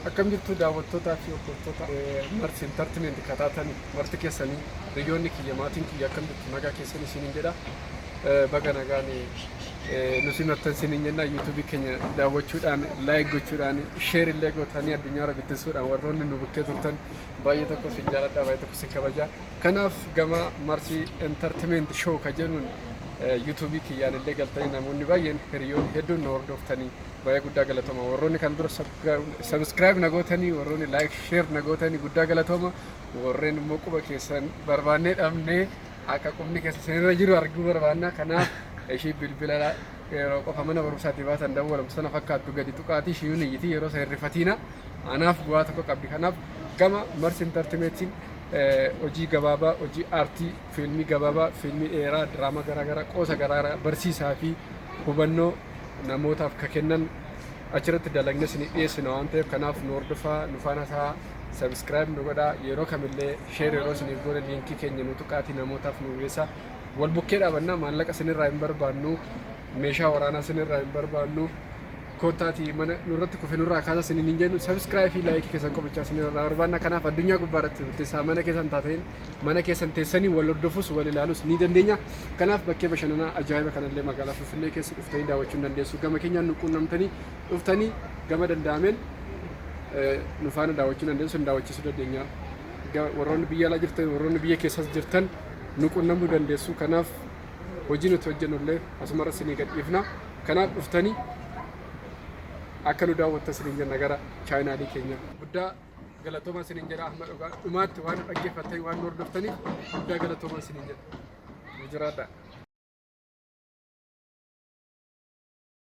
Akkam jirtu daawwattootaa fi hordoftoota Marsii Entertainment kataatan marti keessanii biyyoonni kiyya maatiin kiyya akkam jirtu nagaa keessanii isiniin jedha. Baga nagaan nuti martan isiniin jenna YouTube keenya daawwachuudhaan like gochuudhaan share illee gootanii addunyaarra bittinsuudhaan warroonni nu bukkee turtan baay'ee tokko si jaaladha baay'ee tokko si kabaja. Kanaaf gama Marsii Entertainment show ka jennuun YouTube kiyyaan illee galtanii namoonni baay'een hiriyoon hedduun nu hordoftanii baay'ee guddaa galatooma. Warroonni kan dura subscribe na gootanii warroonni like share na gootanii guddaa galatooma. Warreen immoo quba keessan barbaannee dhabnee akka qubni keessa seenirra jiru arguu barbaanna. Kanaaf ishii bilbila yeroo qofa mana barumsaatii baatan dawwalam sana fakkaattu gadi tuqaatii shiyuun iyyiti yeroo isa hirrifatiina anaaf bu'aa tokko qabdi. Kanaaf gama Marsii Entertainmentiin hojii gabaabaa, hojii aartii, fiilmii gabaabaa, fiilmii dheeraa, diraamaa garaagaraa, qoosa garaagaraa barsiisaa fi hubannoo namootaaf ka kennan achirratti dalagne isin dhiyeessina waan ta'eef kanaaf nu hordofaa, nu faana isaa subscribe nu godhaa, yeroo kamillee share yeroo isiniif goone liinkii keenya nu tuqaatii namootaaf nu geessaa. Wal bukkee dhaabannaa maallaqa isinirraa hin barbaannu, meeshaa waraanaa isinirraa hin barbaannu. Kootaatii mana nurratti kufenurraa kaasaa isiniin hin jennu subscribe fi like keessan qopichaa isinirraa barbaanna. Kanaaf addunyaa gubbaarratti teessaa mana keessan taateen mana keessan teessanii wal hordofus wal ilaalus ni dandeenya. Kanaaf bakkee bashannanaa ajaa'iba kanallee magaalaa Finfinnee keessa dhuftanii daawwachuu ni dandeessu. Gama keenyaan nu quunnamtanii dhuftanii gama danda'ameen nu faana daawwachuu dandeessu, nu daawwachiisuu dandeenya. Warroonni biyya alaa jirtan, warroonni biyya keessas jirtan nu quunnamuu dandeessu. Kanaaf hojii nuti hojjennullee asumarra isinii gadhiifna. Kanaaf dhuftanii akka nu daawwattan isiniin jenna gara chaayinaalii keenya. Guddaa galatooma isiniin jedha Ahmad dhugaatti waan dhaggeeffattanii waan nu hordoftaniif guddaa galatooma isiniin jedha. Jiraadha.